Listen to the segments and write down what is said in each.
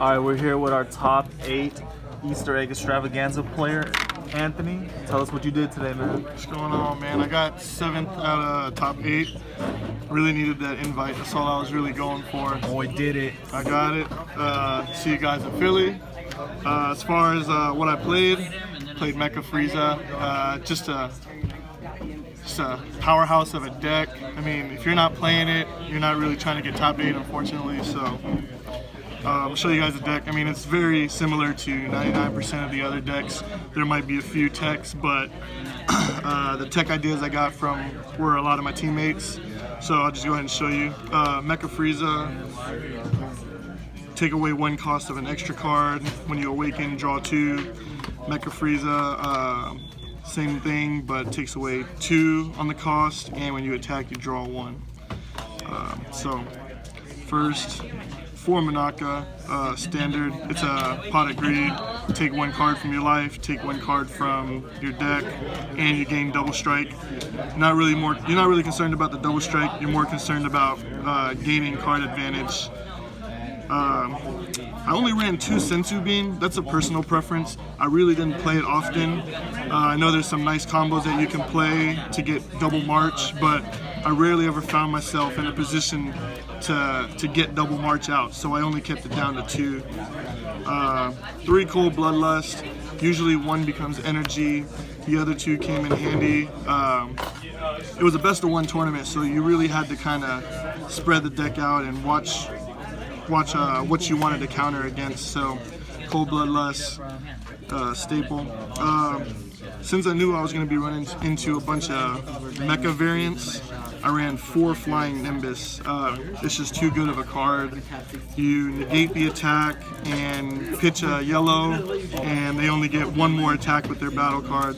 All right, we're here with our top 8 Easter egg extravaganza player, Anthony. Tell us what you did today, man. What's going on, man? I got 7th out of top 8. Really needed that invite. That's all I was really going for. Boy, did it. I got it. See you guys in Philly. As far as what I played Mecha Apes. Just a powerhouse of a deck. I mean, if you're not playing it, you're not really trying to get top 8, unfortunately. So I'll show you guys the deck. I mean, it's very similar to 99% of the other decks. There might be a few techs, but the tech ideas I got from were a lot of my teammates. So I'll just go ahead and show you. Mecha Apes, take away 1 cost of an extra card. When you awaken, draw 2. Mecha Apes, same thing, but takes away 2 on the cost, and when you attack, you draw 1. So first, for Monaka, standard, it's a pot of greed. Take 1 card from your life, take 1 card from your deck, and you gain double strike. You're not really concerned about the double strike. You're more concerned about gaining card advantage. I only ran 2 Sensu Bean. That's a personal preference. I really didn't play it often. I know there's some nice combos that you can play to get double march, but I rarely ever found myself in a position to get double march out, so I only kept it down to 2. 3 Cold Bloodlust. Usually 1 becomes energy. The other 2 came in handy. It was a best of 1 tournament, so you really had to kind of spread the deck out and watch what you wanted to counter against. So Cold Bloodlust, staple. Since I knew I was going to be running into a bunch of mecha variants, I ran 4 Flying Nimbus. It's just too good of a card. You negate the attack and pitch a yellow, and they only get 1 more attack with their battle card.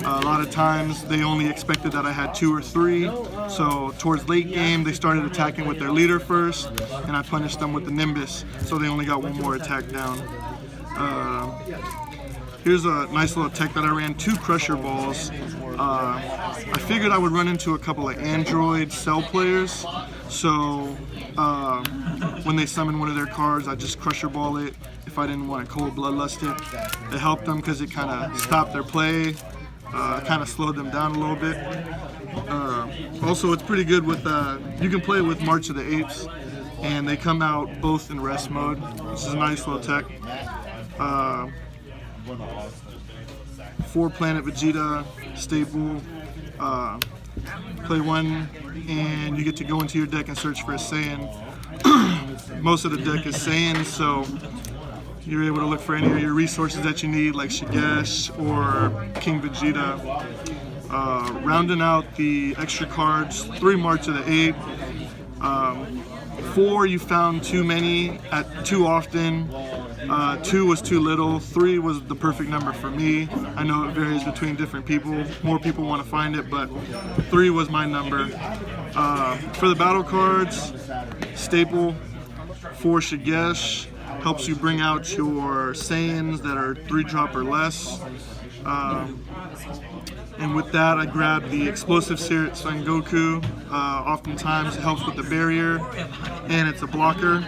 A lot of times they only expected that I had 2 or 3, so towards late game they started attacking with their leader first, and I punished them with the Nimbus, so they only got 1 more attack down. Here's a nice little tech that I ran, 2 Crusher Balls. I figured I would run into a couple of Android Cell players, so when they summon one of their cards, I just Crusher Ball it if I didn't want to Cold Bloodlust it. It helped them because it kind of stopped their play, kind of slowed them down a little bit. Also, it's pretty good with, you can play with March of the Apes, and they come out both in rest mode. This is a nice little tech. 4 Planet Vegeta, staple. Play 1, and you get to go into your deck and search for a Saiyan. Most of the deck is Saiyan, so you're able to look for any of your resources that you need, like Shigesh or King Vegeta. Rounding out the extra cards, 3 March of the 8. 4 you found too many too often. 2 was too little. 3 was the perfect number for me. I know it varies between different people. More people want to find it, but 3 was my number. For the battle cards, staple, 4 Shigesh. Helps you bring out your Saiyans that are 3-drop or less. And with that, I grabbed the Explosive Spirit Son Goku. Oftentimes it helps with the barrier, and it's a blocker.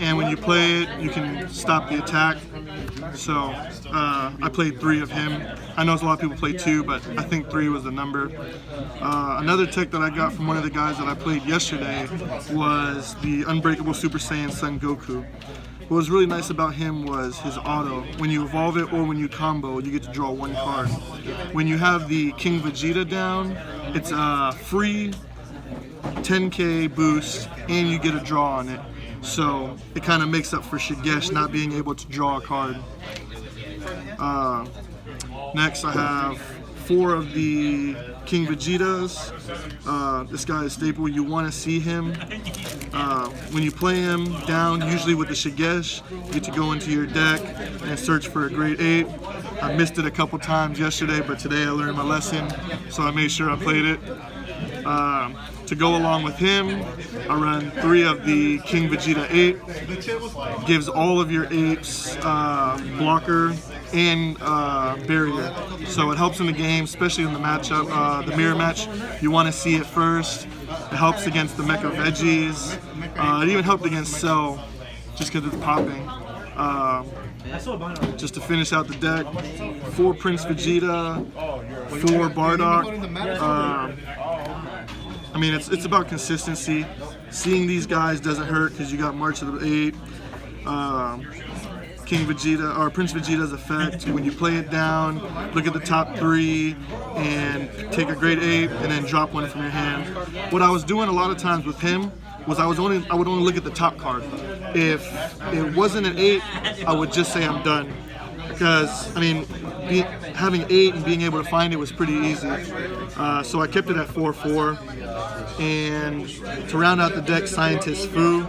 And when you play it, you can stop the attack. So I played 3 of him. I know a lot of people play 2, but I think 3 was the number. Another tech that I got from one of the guys that I played yesterday was the Unbreakable Super Saiyan Son Goku. What was really nice about him was his auto. When you evolve it or when you combo, you get to draw 1 card. When you have the King Vegeta down, it's a free 10k boost, and you get a draw on it. So it kind of makes up for Shigesh not being able to draw a card. Next I have 4 of the King Vegetas. This guy is staple. You want to see him. When you play him down, usually with the Shigesh, you get to go into your deck and search for a grade 8. I missed it a couple times yesterday, but today I learned my lesson, so I made sure I played it. To go along with him, I run 3 of the King Vegeta 8. Gives all of your apes blocker and barrier. So it helps in the game, especially in the matchup, the mirror match. You want to see it first. It helps against the Mecha Veggies. It even helped against Cell just because it's popping. Just to finish out the deck, 4 Prince Vegeta, 4 Bardock. I mean, it's about consistency. Seeing these guys doesn't hurt because you got March of the 8, King Vegeta or Prince Vegeta's effect. When you play it down, look at the top 3 and take a grade 8 and then drop one from your hand. What I was doing a lot of times with him was I would only look at the top card. If it wasn't an 8, I would just say I'm done. Because, I mean, having 8 and being able to find it was pretty easy. So I kept it at 4/4. And to round out the deck, Scientist Fu.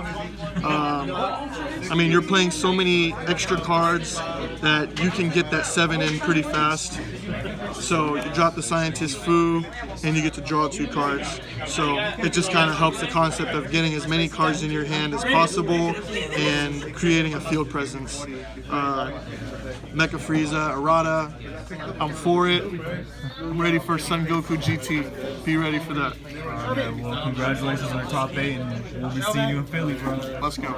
I mean, you're playing so many extra cards that you can get that 7 in pretty fast. So you drop the Scientist Fu, and you get to draw 2 cards. So it just kind of helps the concept of getting as many cards in your hand as possible and creating a field presence. Mecha Frieza, Arata, I'm for it. I'm ready for Son Goku GT. Be ready for that. Well, congratulations on the top 8, and we'll be seeing you in Philly, bro. Let's go.